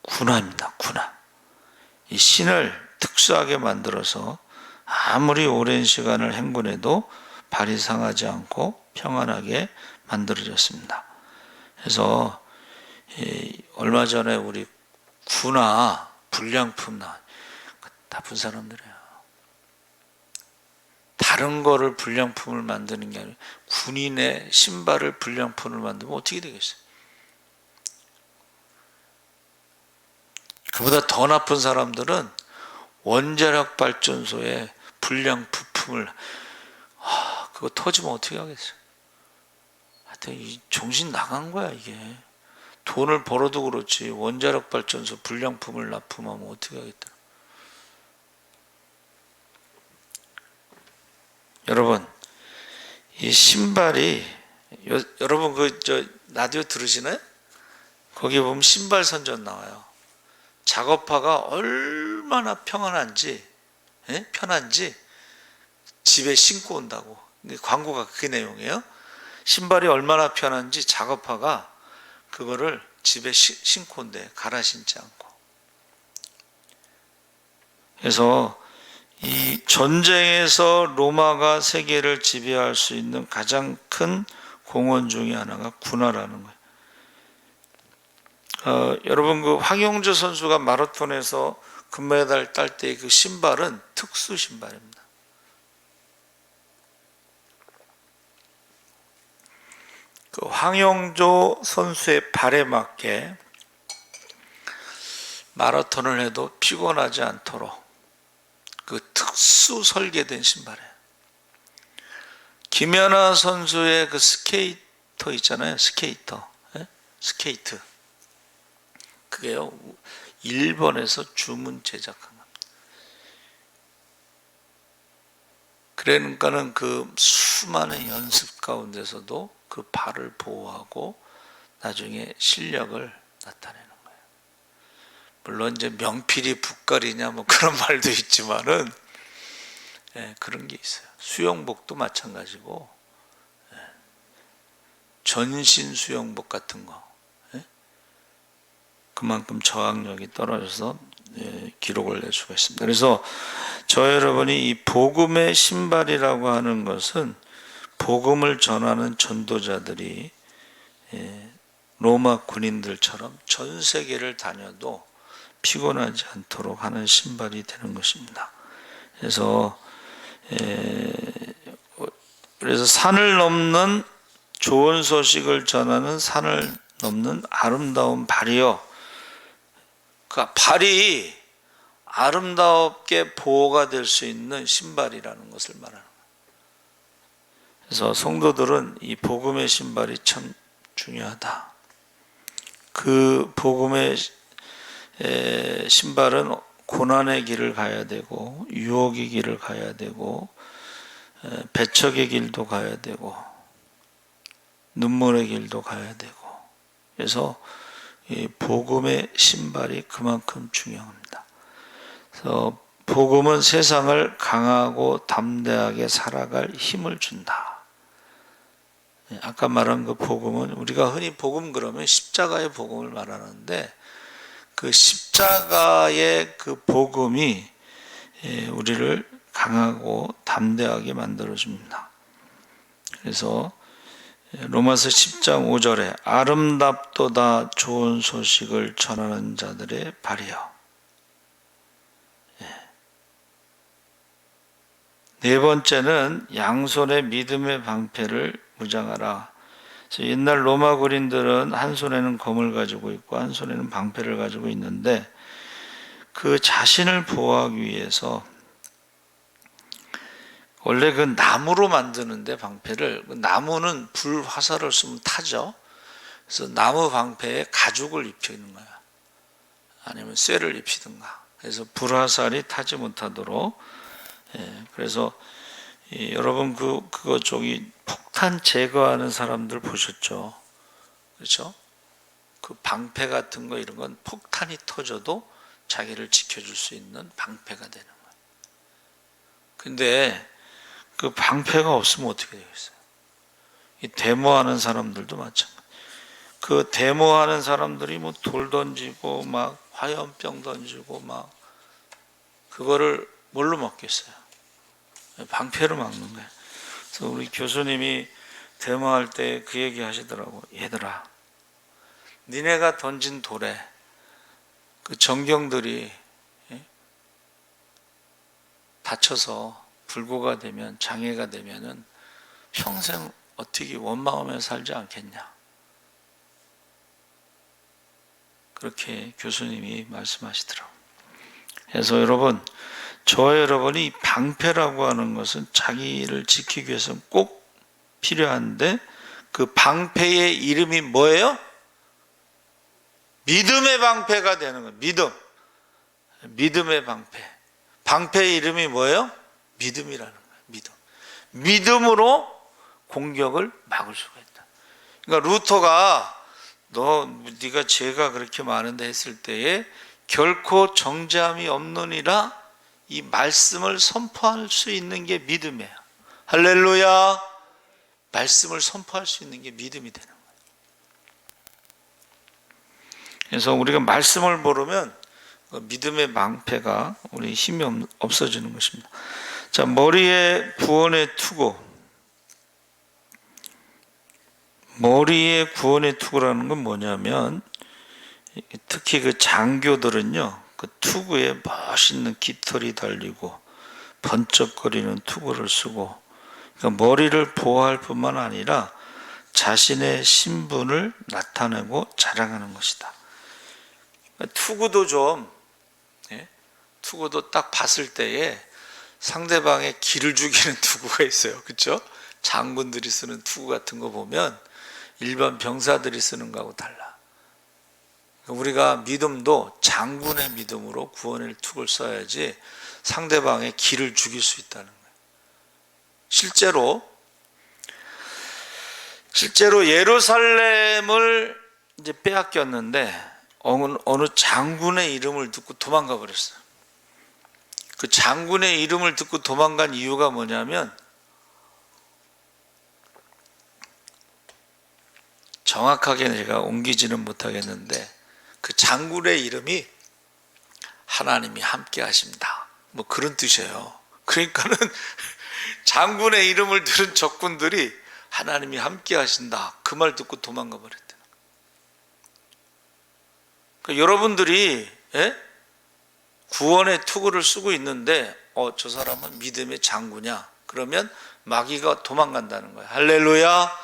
군화입니다. 군화. 이 신을 특수하게 만들어서 아무리 오랜 시간을 행군해도 발이 상하지 않고 평안하게 만들어졌습니다. 그래서 얼마 전에 우리 군화 불량품 나쁜 사람들이에요. 다른 거를 불량품을 만드는 게 아니라 군인의 신발을 불량품을 만들면 어떻게 되겠어요? 그보다 더 나쁜 사람들은 원자력 발전소에 불량 부품을 그거 터지면 어떻게 하겠어요? 하여튼 이 정신 나간 거야 이게. 돈을 벌어도 그렇지 원자력 발전소 불량품을 납품하면 어떻게 하겠다. 여러분, 이 신발이 여러분 라디오 들으시나요? 거기 보면 신발 선전 나와요. 작업화가 얼마나 편한지 집에 신고 온다고. 광고가 그 내용이에요. 신발이 얼마나 편한지 작업화가 그거를 집에 신고 온대. 갈아 신지 않고. 그래서 이 전쟁에서 로마가 세계를 지배할 수 있는 가장 큰 공헌 중에 하나가 군화라는 거예요. 여러분, 그 황영조 선수가 마라톤에서 금메달 딸 때 그 신발은 특수 신발입니다. 그 황영조 선수의 발에 맞게 마라톤을 해도 피곤하지 않도록 그 특수 설계된 신발이에요. 김연아 선수의 그 스케이터 있잖아요. 스케이터. 스케이트. 그게요, 일본에서 주문 제작한 겁니다. 그러니까는 그 수많은 연습 가운데서도 그 발을 보호하고 나중에 실력을 나타내는 거예요. 물론 이제 명필이 붓갈이냐 뭐 그런 말도 있지만은, 예, 그런 게 있어요. 수영복도 마찬가지고, 예, 전신 수영복 같은 거, 예? 그만큼 저항력이 떨어져서, 예, 기록을 낼 수가 있습니다. 그래서 저 여러분이 이 복음의 신발이라고 하는 것은 복음을 전하는 전도자들이, 예, 로마 군인들처럼 전 세계를 다녀도 피곤하지 않도록 하는 신발이 되는 것입니다. 그래서 산을 넘는 좋은 소식을 전하는 산을 넘는 아름다운 발이요. 그 발이 아름답게 보호가 될 수 있는 신발이라는 것을 말하는 거예요. 그래서 성도들은 이 복음의 신발이 참 중요하다. 그 복음의 신발은 고난의 길을 가야 되고, 유혹의 길을 가야 되고, 배척의 길도 가야 되고, 눈물의 길도 가야 되고, 그래서 이 복음의 신발이 그만큼 중요합니다. 그래서 복음은 세상을 강하고 담대하게 살아갈 힘을 준다. 아까 말한 그 복음은, 우리가 흔히 복음 그러면 십자가의 복음을 말하는데, 그 십자가의 그 복음이 우리를 강하고 담대하게 만들어줍니다. 그래서 로마서 10장 5절에 아름답도다 좋은 소식을 전하는 자들의 발이여. 네 번째는 양손에 믿음의 방패를 무장하라. 옛날 로마 군인들은 한 손에는 검을 가지고 있고 한 손에는 방패를 가지고 있는데, 그 자신을 보호하기 위해서 원래 그 나무로 만드는데 방패를, 그 나무는 불 화살을 쏘면 타죠. 그래서 나무 방패에 가죽을 입히는 거야. 아니면 쇠를 입히든가. 그래서 불 화살이 타지 못하도록. 예, 그래서 여러분 그거 저기 폭탄 제거하는 사람들 보셨죠? 그렇죠? 그 방패 같은 거, 이런 건 폭탄이 터져도 자기를 지켜줄 수 있는 방패가 되는 거예요. 근데 그 방패가 없으면 어떻게 되겠어요? 이 데모하는 사람들도 마찬가지. 그 데모하는 사람들이 뭐 돌 던지고 막 화염병 던지고 막, 그거를 뭘로 막겠어요? 방패로 막는 거예요. 그래서 우리 교수님이 데모할 때 그 얘기 하시더라고. 얘들아, 니네가 던진 돌에 그 정경들이 다쳐서 불구가 되면, 장애가 되면은 평생 어떻게 원망하며 살지 않겠냐. 그렇게 교수님이 말씀하시더라고요. 그래서 여러분, 저와 여러분이 방패라고 하는 것은 자기를 지키기 위해서는 꼭 필요한데, 그 방패의 이름이 뭐예요? 믿음의 방패가 되는 거예요. 믿음의 방패. 방패의 이름이 뭐예요? 믿음이라는 거예요. 믿음으로 공격을 막을 수가 있다. 그러니까 루터가 네가 죄가 그렇게 많은데 했을 때에 결코 정죄함이 없느니라, 이 말씀을 선포할 수 있는 게 믿음이에요. 할렐루야. 말씀을 선포할 수 있는 게 믿음이 되는 거예요. 그래서 우리가 말씀을 모르면 믿음의 방패가 우리 힘이 없어지는 것입니다. 자, 머리에 구원의 투구. 머리에 구원의 투구라는 건 뭐냐면, 특히 그 장교들은요, 그 투구에 멋있는 깃털이 달리고 번쩍거리는 투구를 쓰고, 그러니까 머리를 보호할 뿐만 아니라 자신의 신분을 나타내고 자랑하는 것이다. 투구도 투구도 딱 봤을 때에 상대방의 기를 죽이는 투구가 있어요. 그렇죠? 장군들이 쓰는 투구 같은 거 보면 일반 병사들이 쓰는 거하고 달라. 우리가 믿음도 장군의 믿음으로 구원의 툭을 써야지 상대방의 기를 죽일 수 있다는 거예요. 실제로 예루살렘을 이제 빼앗겼는데 어느 장군의 이름을 듣고 도망가 버렸어요. 그 장군의 이름을 듣고 도망간 이유가 뭐냐면 정확하게 제가 옮기지는 못하겠는데 그 장군의 이름이 하나님이 함께 하십니다. 뭐 그런 뜻이에요. 그러니까는 장군의 이름을 들은 적군들이 하나님이 함께 하신다. 그 말 듣고 도망가 버렸다는 거예요. 그러니까 여러분들이 구원의 투구를 쓰고 있는데 저 사람은 믿음의 장군이야. 그러면 마귀가 도망간다는 거예요. 할렐루야.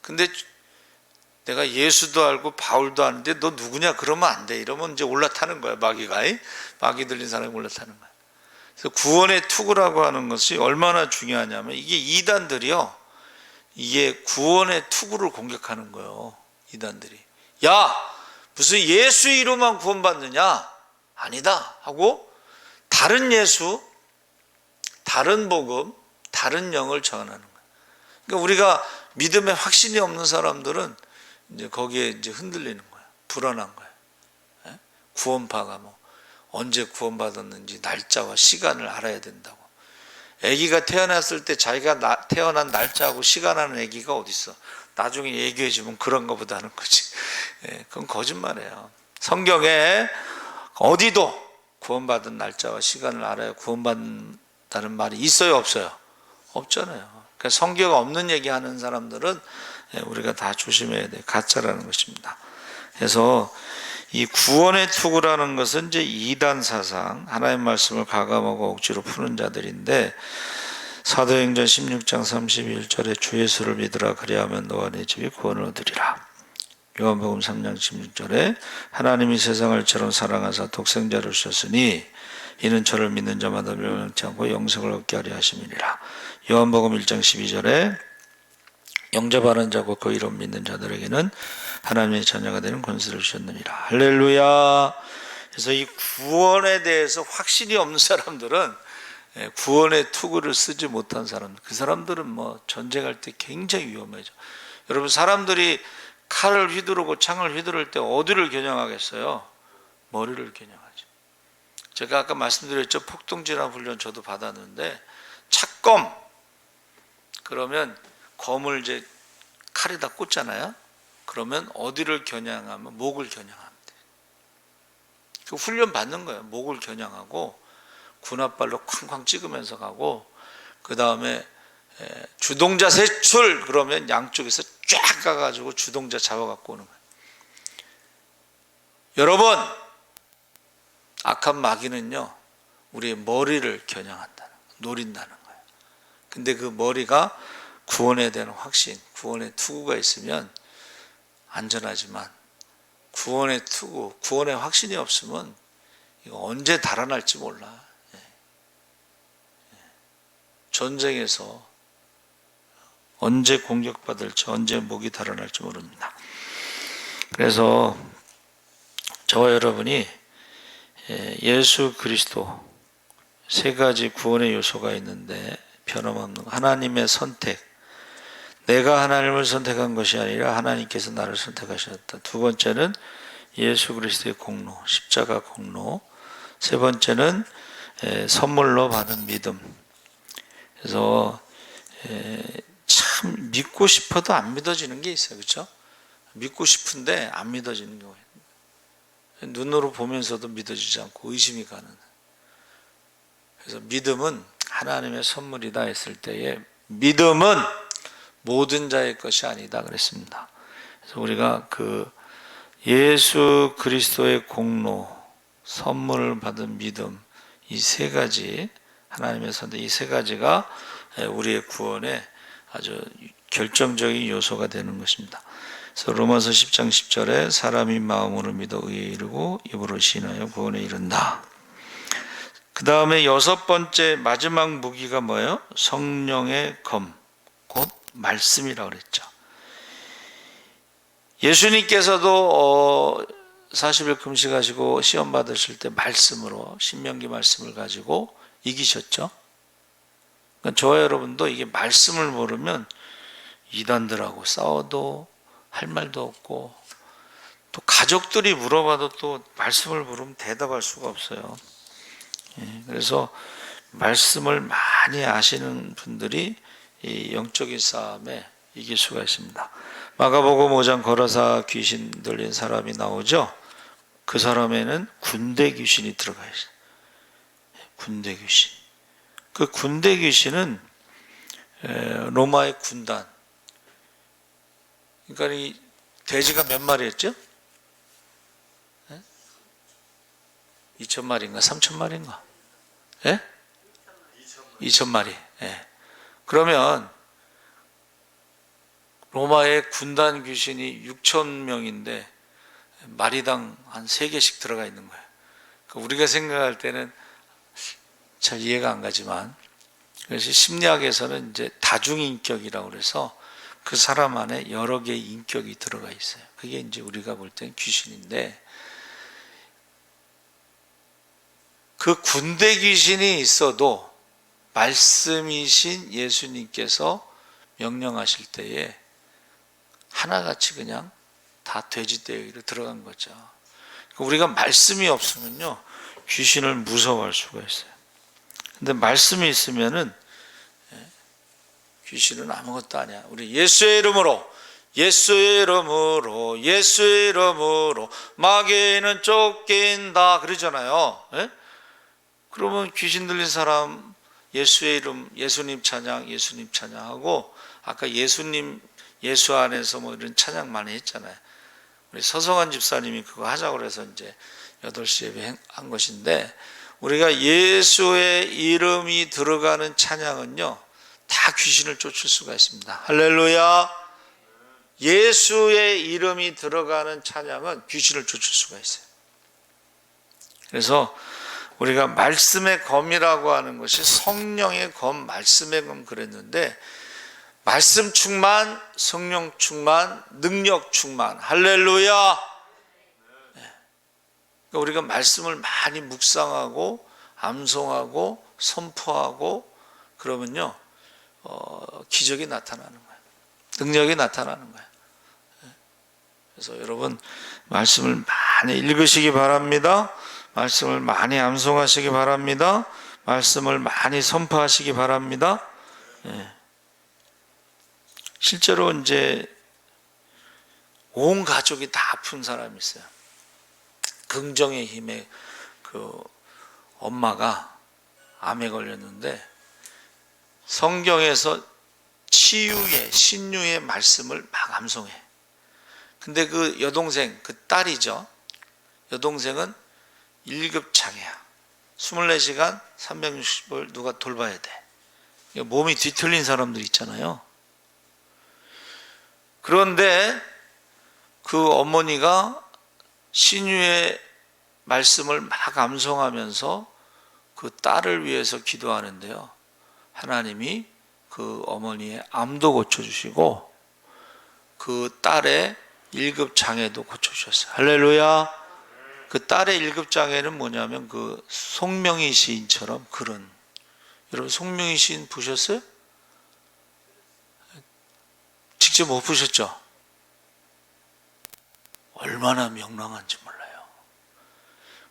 근데 내가 예수도 알고 바울도 아는데 너 누구냐 그러면 안 돼. 이러면 이제 올라타는 거야. 마귀가. 마귀 들린 사람이 올라타는 거야. 그래서 구원의 투구라고 하는 것이 얼마나 중요하냐면 이게 이단들이요. 이게 구원의 투구를 공격하는 거예요. 이단들이. 야, 무슨 예수 이름만 구원받느냐? 아니다 하고 다른 예수, 다른 복음, 다른 영을 전하는 거예요. 그러니까 우리가 믿음에 확신이 없는 사람들은 이제 거기에 이제 흔들리는 거예요. 불안한 거예요. 구원파가 뭐 언제 구원받았는지 날짜와 시간을 알아야 된다고. 아기가 태어났을 때 자기가 태어난 날짜하고 시간 아는 아기가 어디 있어? 나중에 얘기해 주면 그런 거보다 하는 거지. 그건 거짓말이에요. 성경에 어디도 구원받은 날짜와 시간을 알아야 구원받는다는 말이 있어요, 없어요? 없잖아요. 그러니까 성경 없는 얘기하는 사람들은 우리가 다 조심해야 돼. 가짜라는 것입니다. 그래서 이 구원의 투구라는 것은 이제 이단 사상, 하나님의 말씀을 가감하고 억지로 푸는 자들인데, 사도행전 16장 31절에 주 예수를 믿으라 그리하면 너와 네 집이 구원을 얻으리라. 요한복음 3장 16절에 하나님이 세상을 이처럼 사랑하사 독생자를 주셨으니 이는 저를 믿는 자마다 멸망치 않고 영생을 얻게 하려 하심이니라. 요한복음 1장 12절에 영접하는 자고 그 이름 믿는 자들에게는 하나님의 자녀가 되는 권세를 주셨느니라. 할렐루야. 그래서 이 구원에 대해서 확신이 없는 사람들은 구원의 투구를 쓰지 못한 사람들, 그 사람들은 뭐 전쟁할 때 굉장히 위험해져. 여러분, 사람들이 칼을 휘두르고 창을 휘두를 때 어디를 겨냥하겠어요? 머리를 겨냥하죠. 제가 아까 말씀드렸죠. 폭동진압 훈련 저도 받았는데 착검 그러면 검을 이제 칼에다 꽂잖아요. 그러면 어디를 겨냥하면 목을 겨냥하면 돼. 그 훈련 받는 거예요. 목을 겨냥하고 군홧발로 쾅쾅 찍으면서 가고, 그 다음에 주동자 세출 그러면 양쪽에서 쫙 가가지고 주동자 잡아갖고 오는 거예요. 여러분, 악한 마귀는요 우리의 머리를 겨냥한다는, 노린다는 거예요. 근데 그 머리가 구원에 대한 확신, 구원의 투구가 있으면 안전하지만 구원의 투구, 구원의 확신이 없으면 이거 언제 달아날지 몰라. 전쟁에서 언제 공격받을지, 언제 목이 달아날지 모릅니다. 그래서 저와 여러분이 예수 그리스도 세 가지 구원의 요소가 있는데 변함없는 하나님의 선택, 내가 하나님을 선택한 것이 아니라 하나님께서 나를 선택하셨다. 두 번째는 예수 그리스도의 공로, 십자가 공로. 세 번째는 선물로 받은 믿음. 그래서 참 믿고 싶어도 안 믿어지는 게 있어요. 그렇죠? 믿고 싶은데 안 믿어지는 경우에 눈으로 보면서도 믿어지지 않고 의심이 가는. 그래서 믿음은 하나님의 선물이다 했을 때에 믿음은 모든 자의 것이 아니다 그랬습니다. 그래서 우리가 그 예수 그리스도의 공로, 선물을 받은 믿음, 이 세 가지, 하나님의 선택, 이 세 가지가 우리의 구원의 아주 결정적인 요소가 되는 것입니다. 그래서 로마서 10장 10절에 사람이 마음으로 믿어 의에 이르고 입으로 시인하여 구원에 이른다. 그 다음에 여섯 번째 마지막 무기가 뭐예요? 성령의 검, 곧 말씀이라고 그랬죠. 예수님께서도 40일 금식하시고 시험 받으실 때 말씀으로 신명기 말씀을 가지고 이기셨죠. 그러니까 저와 여러분도 이게 말씀을 모르면 이단들하고 싸워도 할 말도 없고, 또 가족들이 물어봐도 또 말씀을 물으면 대답할 수가 없어요. 그래서 말씀을 많이 아시는 분들이 이 영적인 싸움에 이길 수가 있습니다. 마가복음 5장 거라사 귀신 들린 사람이 나오죠. 그 사람에는 군대 귀신이 들어가 있어요. 군대 귀신. 그 군대 귀신은 로마의 군단. 그러니까 이 돼지가 몇 마리였죠? 2,000마리인가 3,000마리인가? 예? 2,000마리. 예. 그러면 로마의 군단 귀신이 6,000명인데 마리당 한 3개씩 들어가 있는 거예요. 그러니까 우리가 생각할 때는 잘 이해가 안 가지만, 그래서 심리학에서는 이제 다중인격이라고 그래서 그 사람 안에 여러 개의 인격이 들어가 있어요. 그게 이제 우리가 볼 때는 귀신인데, 그 군대 귀신이 있어도 말씀이신 예수님께서 명령하실 때에 하나같이 그냥 다 돼지떼기로 들어간 거죠. 그러니까 우리가 말씀이 없으면요, 귀신을 무서워할 수가 있어요. 근데 말씀이 있으면은 귀신은 아무것도 아니야. 우리 예수의 이름으로, 예수의 이름으로, 예수의 이름으로 마귀는 쫓긴다 그러잖아요. 예? 그러면 귀신 들린 사람 예수의 이름, 예수님 찬양, 예수님 찬양하고, 아까 예수님, 예수 안에서 뭐 이런 찬양 많이 했잖아요. 우리 서성환 집사님이 그거 하자고 그래서 이제 8시 예배 한 것인데, 우리가 예수의 이름이 들어가는 찬양은요, 다 귀신을 쫓을 수가 있습니다. 할렐루야. 예수의 이름이 들어가는 찬양은 귀신을 쫓을 수가 있어요. 그래서 우리가 말씀의 검이라고 하는 것이 성령의 검, 말씀의 검 그랬는데, 말씀 충만, 성령 충만, 능력 충만. 할렐루야. 그러니까 우리가 말씀을 많이 묵상하고 암송하고 선포하고 그러면요, 기적이 나타나는 거예요. 능력이 나타나는 거예요. 그래서 여러분 말씀을 많이 읽으시기 바랍니다. 말씀을 많이 암송하시기 바랍니다. 말씀을 많이 선포하시기 바랍니다. 실제로 이제 온 가족이 다 아픈 사람이 있어요. 긍정의 힘에 그 엄마가 암에 걸렸는데 성경에서 치유의 신유의 말씀을 막 암송해. 근데 그 여동생, 그 딸이죠. 여동생은 1급 장애야. 24시간 360을 누가 돌봐야 돼. 몸이 뒤틀린 사람들 있잖아요. 그런데 그 어머니가 신유의 말씀을 막 암송하면서 그 딸을 위해서 기도하는데요, 하나님이 그 어머니의 암도 고쳐주시고 그 딸의 1급 장애도 고쳐주셨어요. 할렐루야. 그 딸의 1급 장애는 뭐냐면 그 송명희 시인처럼 그런, 여러분 송명희 시인 보셨어요? 직접 못 보셨죠? 얼마나 명랑한지 몰라요.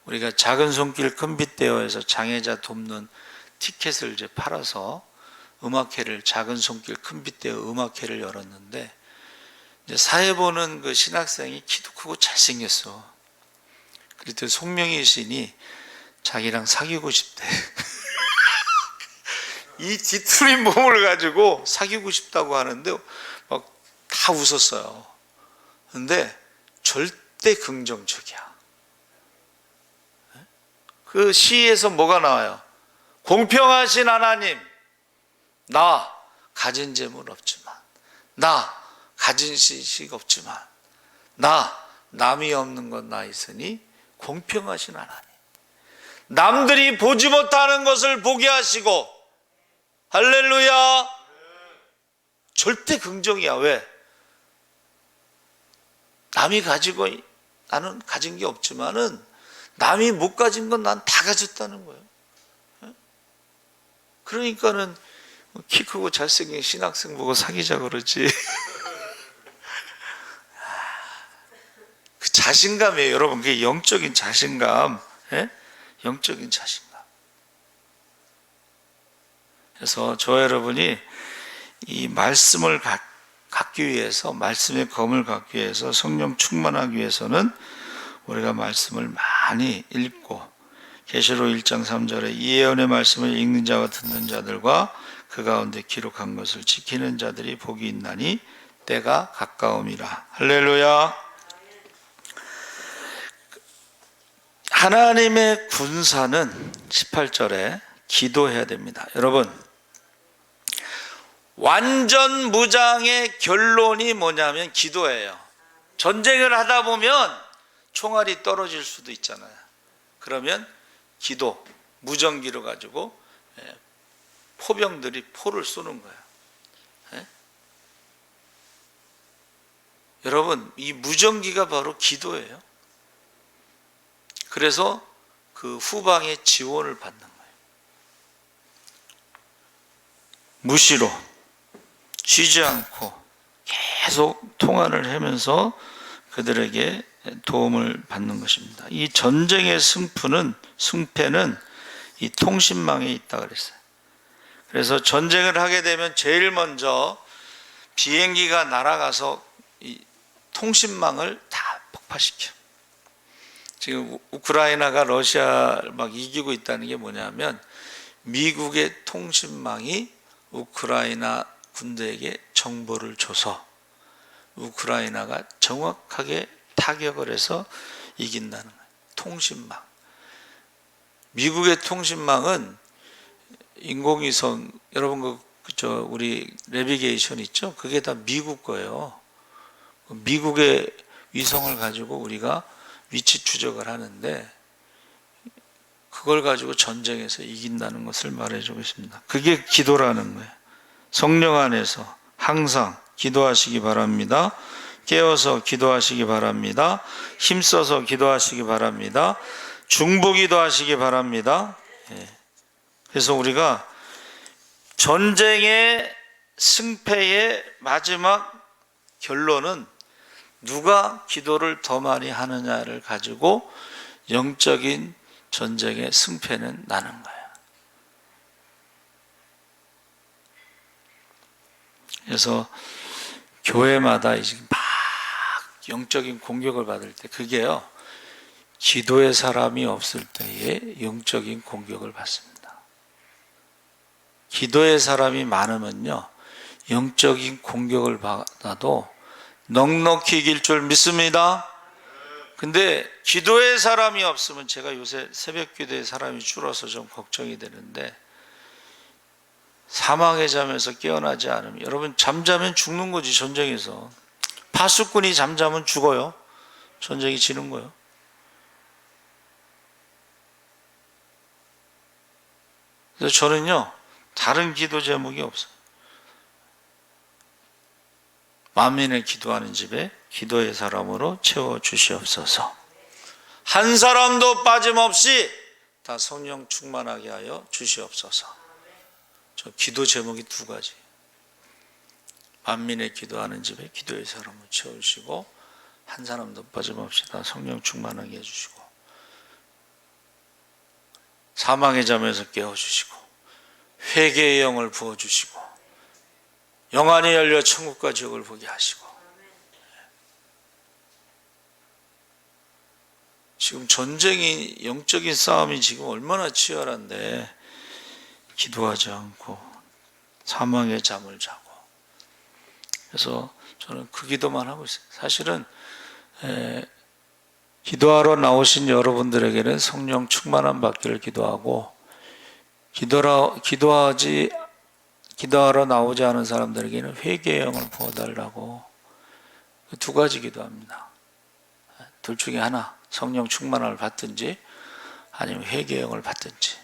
우리가 작은 손길 큰 빗대어에서 장애자 돕는 티켓을 이제 팔아서 음악회를, 작은 손길 큰 빗대어 음악회를 열었는데, 이제 사회 보는 그 신학생이 키도 크고 잘생겼어. 그랬더니 송명희 시인이 자기랑 사귀고 싶대. 이 뒤틀린 몸을 가지고 사귀고 싶다고 하는데 막 다 웃었어요. 근데 절대 긍정적이야. 그 시에서 뭐가 나와요? 공평하신 하나님, 나 가진 재물 없지만, 나 가진 지식 없지만, 나 남이 없는 건 나 있으니 공평하신 하나님, 남들이 보지 못하는 것을 보게 하시고, 할렐루야. 절대 긍정이야. 왜? 남이 가지고 나는 가진 게 없지만은 남이 못 가진 건 난 다 가졌다는 거예요. 그러니까는 키 크고 잘생긴 신학생 보고 사귀자 그러지. 그 자신감이에요, 여러분. 그게 영적인 자신감. 예? 영적인 자신감. 그래서 저 여러분이 이 말씀을 갖기 위해서, 말씀의 검을 갖기 위해서, 성령 충만하기 위해서는 우리가 말씀을 많이 읽고, 계시록 1장 3절에 이 예언의 말씀을 읽는 자와 듣는 자들과 그 가운데 기록한 것을 지키는 자들이 복이 있나니 때가 가까움이라. 할렐루야. 하나님의 군사는 18절에 기도해야 됩니다. 여러분, 완전 무장의 결론이 뭐냐면 기도예요. 전쟁을 하다 보면 총알이 떨어질 수도 있잖아요. 그러면 기도, 무전기를 가지고 포병들이 포를 쏘는 거예요. 여러분, 이 무전기가 바로 기도예요. 그래서 그 후방의 지원을 받는 거예요. 무시로 쉬지 않고 계속 통화를 하면서 그들에게 도움을 받는 것입니다. 이 전쟁의 승패는 이 통신망에 있다 그랬어요. 그래서 전쟁을 하게 되면 제일 먼저 비행기가 날아가서 이 통신망을 다 폭파시켜. 지금 우크라이나가 러시아를 막 이기고 있다는 게 뭐냐면 미국의 통신망이 우크라이나 군대에게 정보를 줘서 우크라이나가 정확하게 타격을 해서 이긴다는 거예요. 통신망. 미국의 통신망은 인공위성, 여러분 우리 내비게이션 있죠? 그게 다 미국 거예요. 미국의 위성을 가지고 우리가 위치 추적을 하는데 그걸 가지고 전쟁에서 이긴다는 것을 말해주고 있습니다. 그게 기도라는 거예요. 성령 안에서 항상 기도하시기 바랍니다. 깨어서 기도하시기 바랍니다. 힘써서 기도하시기 바랍니다. 중보기도 하시기 바랍니다. 그래서 우리가 전쟁의 승패의 마지막 결론은 누가 기도를 더 많이 하느냐를 가지고 영적인 전쟁의 승패는 나는 거예요. 그래서 교회마다 이제 막 영적인 공격을 받을 때 그게요, 기도의 사람이 없을 때에 영적인 공격을 받습니다. 기도의 사람이 많으면요, 영적인 공격을 받아도 넉넉히 이길 줄 믿습니다. 근데 기도의 사람이 없으면, 제가 요새 새벽 기도의 사람이 줄어서 좀 걱정이 되는데, 사망의 잠에서 깨어나지 않으면, 여러분 잠자면 죽는 거지. 전쟁에서 파수꾼이 잠자면 죽어요. 전쟁이 지는 거예요. 그래서 저는요, 다른 기도 제목이 없어요. 만민의 기도하는 집에 기도의 사람으로 채워주시옵소서. 한 사람도 빠짐없이 다 성령 충만하게 하여 주시옵소서. 저 기도 제목이 두 가지. 만민의 기도하는 집에 기도의 사람을 채우시고, 한 사람도 빠짐없이 다 성령 충만하게 해주시고, 사망의 잠에서 깨워주시고, 회개의 영을 부어주시고, 영안이 열려 천국과 지옥을 보게 하시고. 지금 전쟁이, 영적인 싸움이 지금 얼마나 치열한데 기도하지 않고 사망의 잠을 자고. 그래서 저는 그 기도만 하고 있어요. 사실은 기도하러 나오신 여러분들에게는 성령 충만함 받기를 기도하고, 기도하러 나오지 않은 사람들에게는 회개의 영을 부어달라고, 두 가지 기도합니다. 둘 중에 하나, 성령 충만함을 받든지 아니면 회개의 영을 받든지.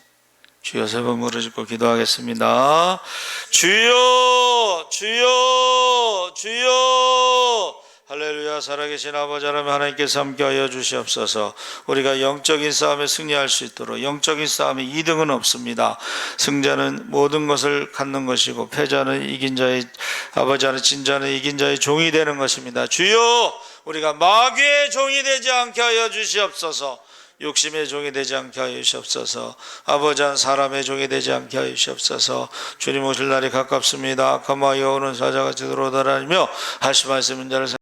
주여, 세 번 무릎 꿇고 기도하겠습니다. 주여, 주여, 주여, 할렐루야. 살아계신 아버지 하나님, 하나님께서 함께하여 주시옵소서. 우리가 영적인 싸움에 승리할 수 있도록. 영적인 싸움에 2등은 없습니다. 승자는 모든 것을 갖는 것이고 패자는 이긴 자의, 아버지 하나님, 진자는 이긴 자의 종이 되는 것입니다. 주여, 우리가 마귀의 종이 되지 않게 하여 주시옵소서. 욕심의 종이 되지 않게 하여 주시옵소서. 아버지 한 사람의 종이 되지 않게 하여 주시옵소서. 주님 오실 날이 가깝습니다. 악함과 여호는 사자같이 들어오다라며 하시 말씀인 자를